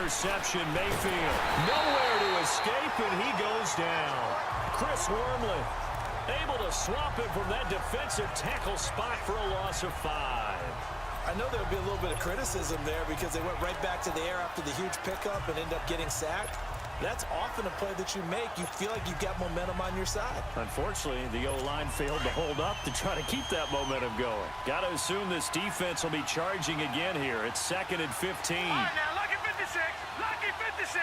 interception. Mayfield nowhere to escape, and he goes down. Chris Wormley able to swap him from that defensive tackle spot for a loss of 5. I know there'll be a little bit of criticism there because they went right back to the air after the huge pickup and ended up getting sacked. That's often a play that you make. You feel like you've got momentum on your side. Unfortunately, the O-line failed to hold up to try to keep that momentum going. Got to assume this defense will be charging again here. It's 2nd and 15. All right, now, lucky 56. Lucky 56.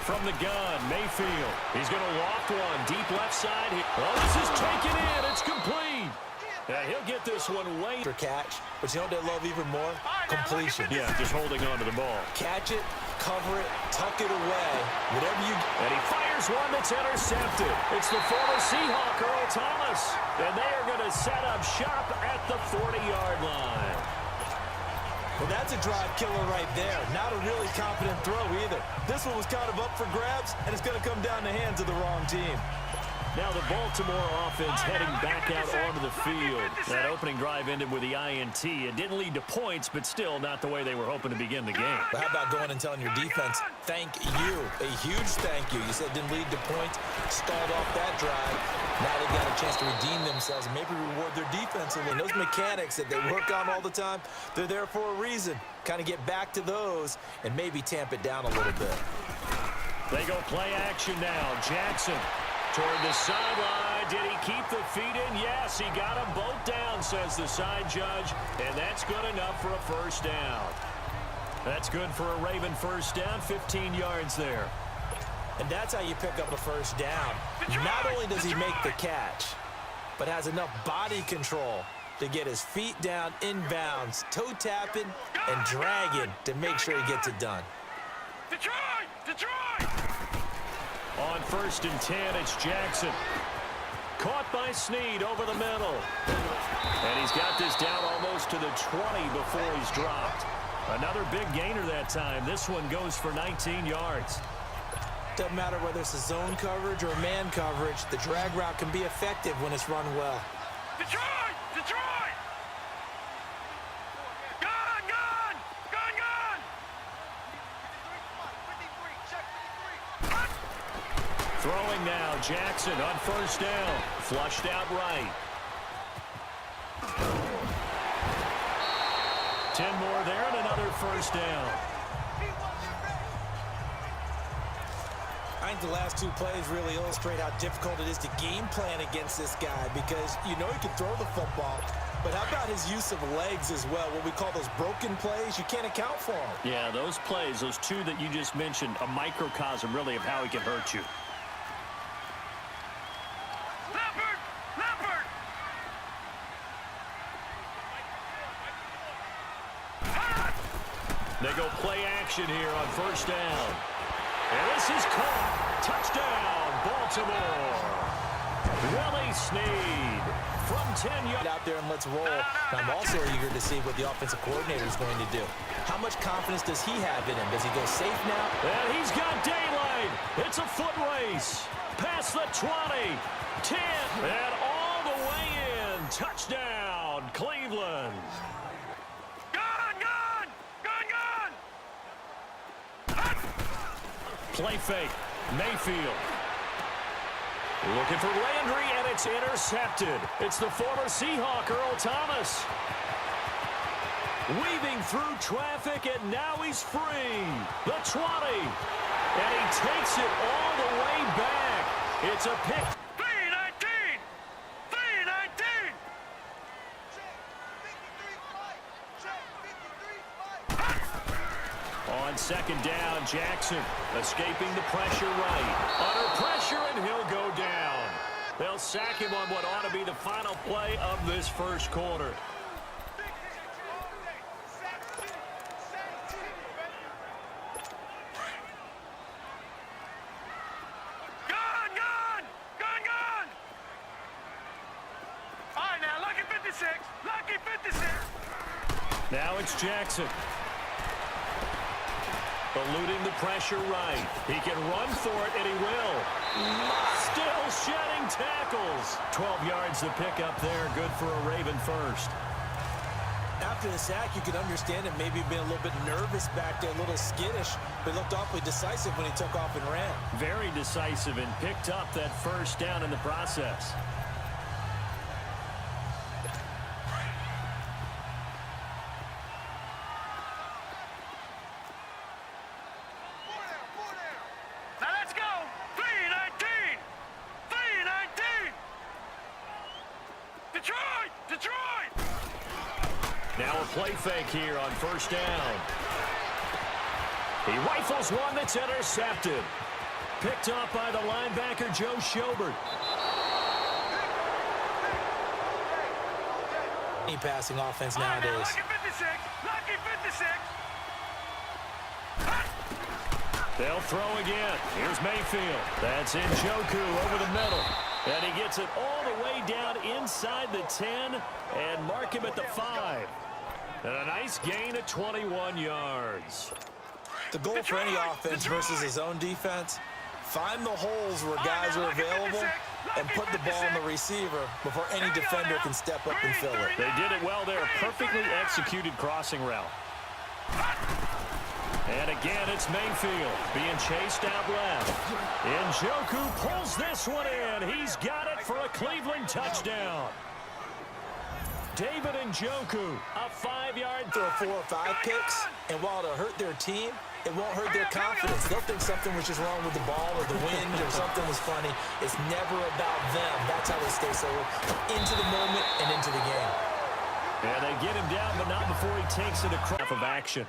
From the gun, Mayfield. He's going to loft one. Deep left side. Oh, this is taken in. It's complete. Yeah, he'll get this one late. For catch, but you know what they love even more? Completion. Yeah, just holding on to the ball. Catch it, cover it, tuck it away, whatever you... And he fires one that's intercepted. It's the former Seahawk, Earl Thomas. And they are going to set up shop at the 40-yard line. Well, that's a drive killer right there. Not a really confident throw either. This one was kind of up for grabs, and it's going to come down the hands of the wrong team. Now the Baltimore offense heading back out onto the field. That opening drive ended with the INT. It didn't lead to points, but still not the way they were hoping to begin the game. But how about going and telling your defense, thank you, a huge thank you. You said it didn't lead to points, stalled off that drive. Now they've got a chance to redeem themselves and maybe reward their defense. And those mechanics that they work on all the time, they're there for a reason. Kind of get back to those and maybe tamp it down a little bit. They go play action now. Jackson toward the sideline. Did he keep the feet in? Yes, he got them both down, says the side judge. And that's good enough for a first down. That's good for a Raven first down, 15 yards there. And that's how you pick up a first down. Not only does he make the catch, but has enough body control to get his feet down inbounds, toe tapping and dragging to make sure he gets it done. Detroit! On 1st and 10, it's Jackson. Caught by Snead over the middle. And he's got this down almost to the 20 before he's dropped. Another big gainer that time. This one goes for 19 yards. Doesn't matter whether it's a zone coverage or man coverage, the drag route can be effective when it's run well. Detroit! Throwing now, Jackson on 1st down. Flushed out right. 10 more there and another 1st down. I think the last 2 plays really illustrate how difficult it is to game plan against this guy because you know he can throw the football, but how about his use of legs as well? What we call those broken plays, you can't account for them. Yeah, those plays, those 2 that you just mentioned, a microcosm really of how he can hurt you. They go play action here on 1st down. And this is caught. Touchdown, Baltimore. Willie Snead from 10 yards. Out there and let's roll. I'm also eager to see what the offensive coordinator is going to do. How much confidence does he have in him? Does he go safe now? And he's got daylight. It's a foot race. Past the 20, 10, and all the way in. Touchdown, Cleveland. Play fake. Mayfield. Looking for Landry, and it's intercepted. It's the former Seahawk, Earl Thomas. Weaving through traffic, and now he's free. The 20. And he takes it all the way back. It's a pick. 319! 319! On 2nd down, Jackson escaping the pressure right. Under pressure, and he'll go down. They'll sack him on what ought to be the final play of this 1st quarter. Gone! All right, now, lucky 56. Lucky 56. Now it's Jackson. Eluding the pressure right. He can run for it, and he will. Still shedding tackles. 12 yards to pick up there. Good for a Raven first. after the sack, you could understand him maybe being a little bit nervous back there, a little skittish, but looked awfully decisive when he took off and ran. Very decisive and picked up that first down in the process. Now let's go. 3-19. 3-19. Detroit. Detroit. Now a play fake here on first down. He rifles one that's intercepted. Picked up by the linebacker, Joe Schobert. Any passing offense All right, now, nowadays. lucky 56. Lucky 56. They'll throw again. Here's Mayfield. That's Njoku over the middle. And he gets it all the way down inside the 10 and mark him at the 5. And a nice gain of 21 yards. The goal for any offense versus his own defense, find the holes where guys are available and put the ball in the receiver before any defender can step up and fill it. They did it well there. Perfectly executed crossing route. And again, it's Mayfield being chased out left. Njoku pulls this one in. He's got it for a Cleveland touchdown. David Njoku, a 5-yard Throw 4 or 5 picks, and while it'll hurt their team, it won't hurt their confidence. They'll think something was just wrong with the ball or the wind or something was funny. It's never about them. That's how they stay so into the moment and into the game. And they get him down, but not before he takes it across of action.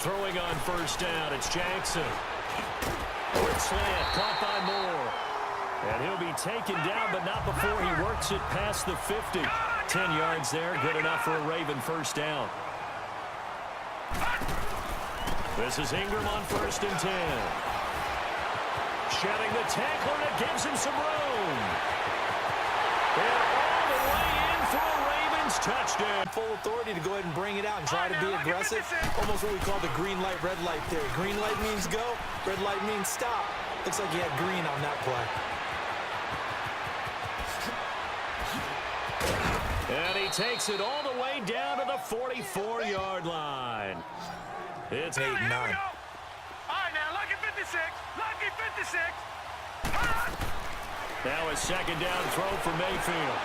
Throwing on first down, it's Jackson. Quick slant, caught by Moore. And he'll be taken down, but not before he works it past the 50. 10 yards there, good enough for a Raven first down. This is Ingram on first and 10. Shedding the tackler, and it gives him some room. And all the way in for a Ravens touchdown. Full authority to go ahead and bring it out and try to be aggressive. Almost what we call the green light, red light theory. Green light means go, red light means stop. Looks like he had green on that play. And he takes it all the way down to the 44-yard line. It's 8-9. All right, now, lucky 56. Lucky 56. Now a second down throw for Mayfield.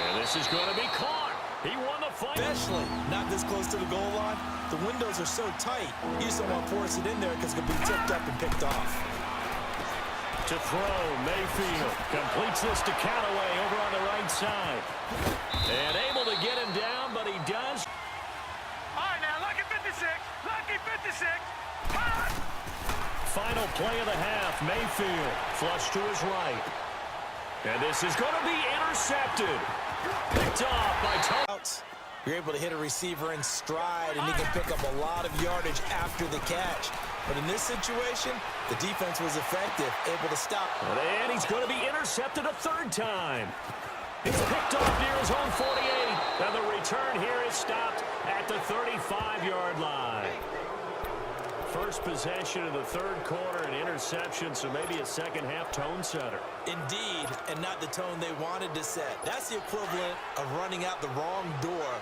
And this is going to be caught. He won the fight. Especially not this close to the goal line. The windows are so tight. You just don't want to force it in there because it's going to be tipped up and picked off. To throw, Mayfield completes this to Callaway over on the right side. And able to get him down, but he does. All right, now, lucky 56. Lucky 56. Final play of the half, Mayfield flush to his right. And this is going to be intercepted. Picked off by Tom. You're able to hit a receiver in stride, and he can pick up a lot of yardage after the catch. But in this situation, the defense was effective, able to stop. And he's going to be intercepted a third time. He's picked off near his own 48. And the return here is stopped at the 35-yard line. First possession of the third quarter, an interception, so maybe a second-half tone setter. Indeed, and not the tone they wanted to set. That's the equivalent of running out the wrong door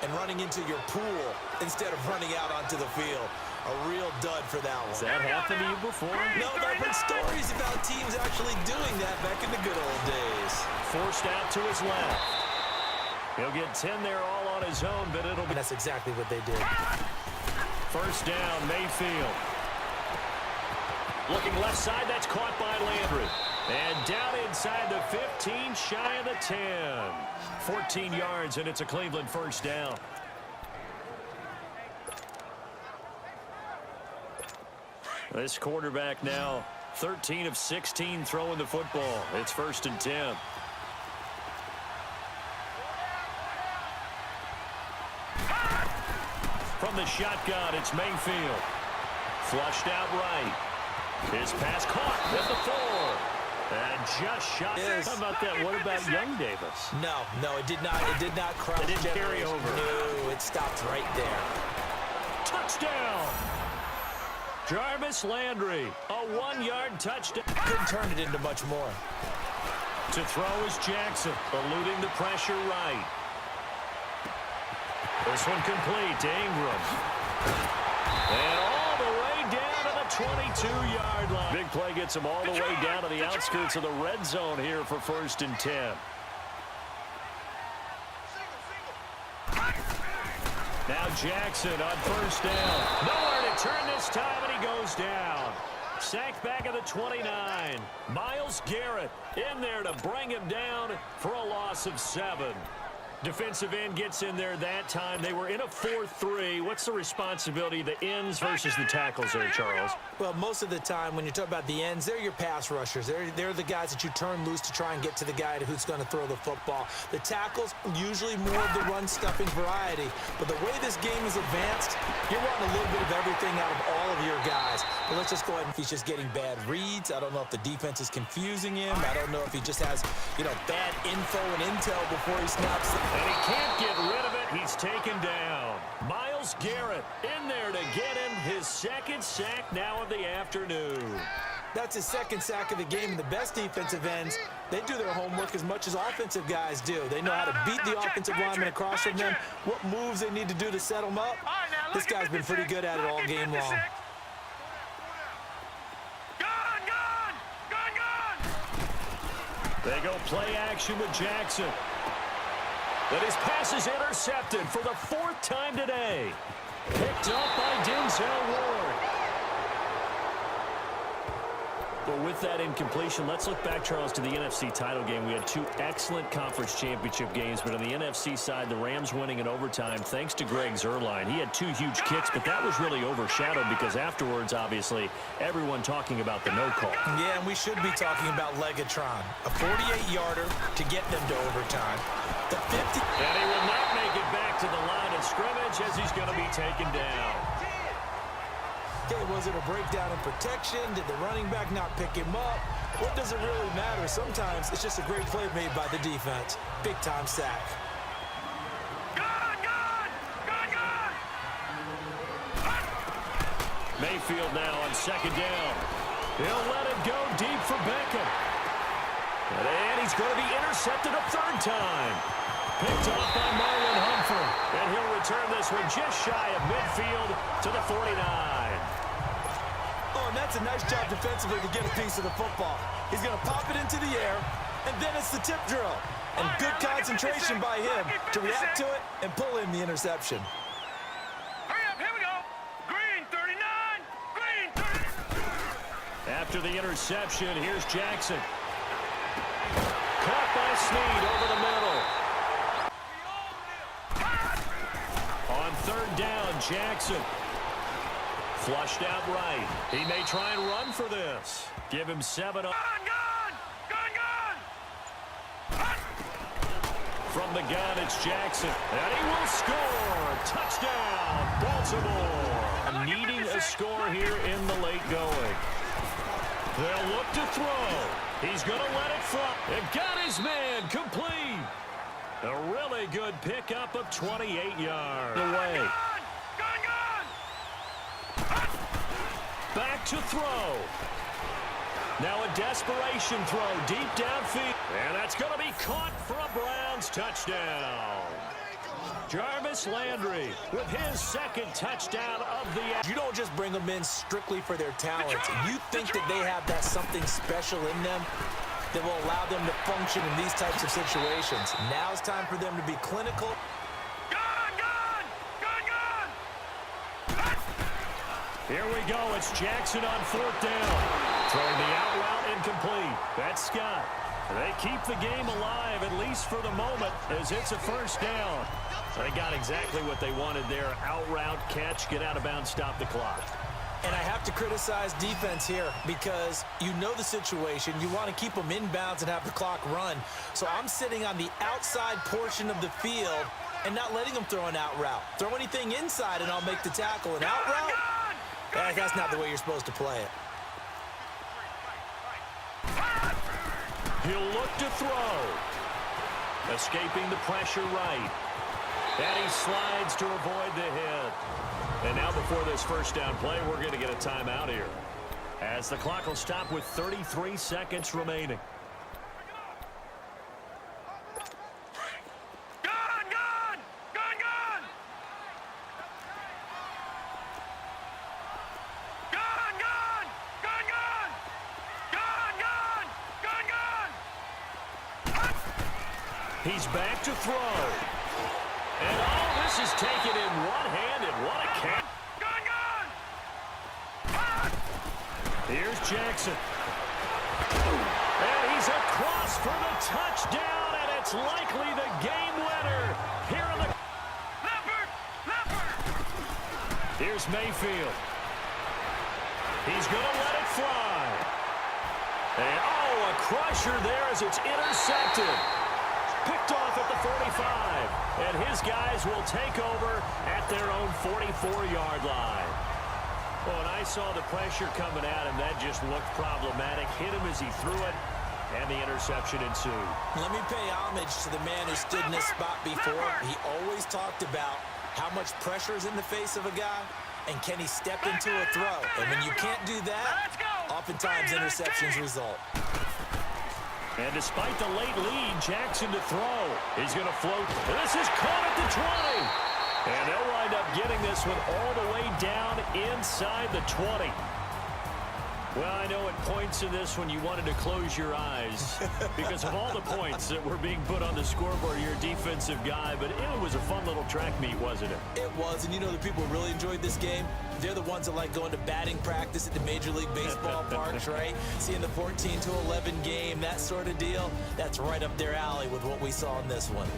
and running into your pool instead of running out onto the field. A real dud for that one. Has that happened to you before? No, but I've heard stories about teams actually doing that back in the good old days. Forced out to his left. He'll get 10 there all on his own, but it'll be... And that's exactly what they did. First down, Mayfield. Looking left side, that's caught by Landry. And down inside the 15, shy of the 10. 14 yards, and it's a Cleveland first down. This quarterback now 13 of 16 throwing the football. It's first and 10. From the shotgun, it's Mayfield. Flushed out right. His pass caught at the 4. And just shot. How about that? What about Young Davis? No, it did not. It did not cross. It didn't carry over. No, it stopped right there. Touchdown! Jarvis Landry, a 1-yard touchdown. Couldn't turn it into much more. To throw is Jackson, eluding the pressure right. This one complete to Ingram. And all the way down to the 22-yard line. Big play gets him all the way down to the outskirts of the red zone here for 1st and 10. Now Jackson on 1st down. Nowhere to turn this time, and he goes down. Sacked back at the 29. Myles Garrett in there to bring him down for a loss of 7. Defensive end gets in there that time. They were in a 4-3. What's the responsibility of the ends versus the tackles there, Charles? Well, most of the time when you talk about the ends, they're your pass rushers. They're the guys that you turn loose to try and get to the guy who's going to throw the football. The tackles, usually more of the run-stuffing variety. But the way this game is advanced, you're wanting a little bit of everything out of all of your guys. But let's just go ahead and he's just getting bad reads. I don't know if the defense is confusing him. I don't know if he just has, bad info and intel before he snaps. And he can't get rid of it. He's taken down. Myles Garrett in there to get him his 2nd sack now of the afternoon. That's his 2nd sack of the game. And the best defensive ends, they do their homework as much as offensive guys do. They know how to beat the offensive lineman across from them, what moves they need to do to set them up. This guy's been pretty good at it all game long. They go play action with Jackson. But his pass is intercepted for the 4th time today. Picked up by Denzel Ward. Well, with that incompletion, let's look back, Charles, to the NFC title game. We had 2 excellent conference championship games, but on the NFC side, the Rams winning in overtime thanks to Greg Zuerlein. He had 2 huge kicks, but that was really overshadowed because afterwards, obviously, everyone talking about the no call. Yeah, and we should be talking about Legatron. A 48-yarder to get them to overtime. The 50. And he will not make it back to the line of scrimmage as he's going to be taken down. Okay, was it a breakdown in protection? Did the running back not pick him up? What does it really matter? Sometimes it's just a great play made by the defense. Big-time sack. Mayfield now on 2nd down. He'll let it go deep for Beckham. And he's going to be intercepted a 3rd time. Picked off by Marlon Humphrey. And he'll return this one just shy of midfield to the 49. Oh, and that's a nice job defensively to get a piece of the football. He's going to pop it into the air, and then it's the tip drill. And good concentration by him to react to it and pull in the interception. Hurry up, here we go. Green 39, green 30. After the interception, here's Jackson. Caught by Snead over the middle. On 3rd down, Jackson. Flushed out right. He may try and run for this. Give him 7. Gun! From the gun, it's Jackson. And he will score. Touchdown, Baltimore. Needing a score here in the late going. They'll look to throw. He's going to let it fly. And got his man complete. A really good pickup of 28 yards. Away. Back to throw. Now a desperation throw deep downfield. And that's going to be caught for a Browns touchdown. Jarvis Landry with his 2nd touchdown of the... You don't just bring them in strictly for their talent. You think that they have that something special in them that will allow them to function in these types of situations. Now it's time for them to be clinical. Here we go. It's Jackson on 4th down. Throwing the out route incomplete. That's Scott. They keep the game alive, at least for the moment, as it's a 1st down. They got exactly what they wanted there. Out route, catch, get out of bounds, stop the clock. And I have to criticize defense here because you know the situation. You want to keep them inbounds and have the clock run. So I'm sitting on the outside portion of the field and not letting them throw an out route. Throw anything inside and I'll make the tackle. An out route? That's not the way you're supposed to play it. He'll look to throw. Escaping the pressure right. And he slides to avoid the hit. And now before this 1st down play, we're going to get a timeout here, as the clock will stop with 33 seconds remaining. He's back to throw. And oh, this is taken in one-handed. What a catch. Here's Jackson. And he's across for the touchdown, and it's likely the game winner here in the... Here's Mayfield. He's going to let it fly. And oh, a crusher there as it's intercepted. Picked off at the 45. And his guys will take over at their own 44-yard line. Well, and I saw the pressure coming at him. That just looked problematic. Hit him as he threw it, and the interception ensued. Let me pay homage to the man who stood in this spot before. He always talked about how much pressure is in the face of a guy, and can he step into a throw? And when you can't do that, oftentimes interceptions result. And despite the late lead, Jackson to throw. He's going to float. This is caught at the 20. And they'll wind up getting this one all the way down inside the 20. Well, I know at points in this when you wanted to close your eyes because of all the points that were being put on the scoreboard. You're a defensive guy, but it was a fun little track meet, wasn't it? It was, and you know the people who really enjoyed this game? They're the ones that like going to batting practice at the Major League Baseball parks, right? Seeing the 14-11 game, that sort of deal. That's right up their alley with what we saw in this one.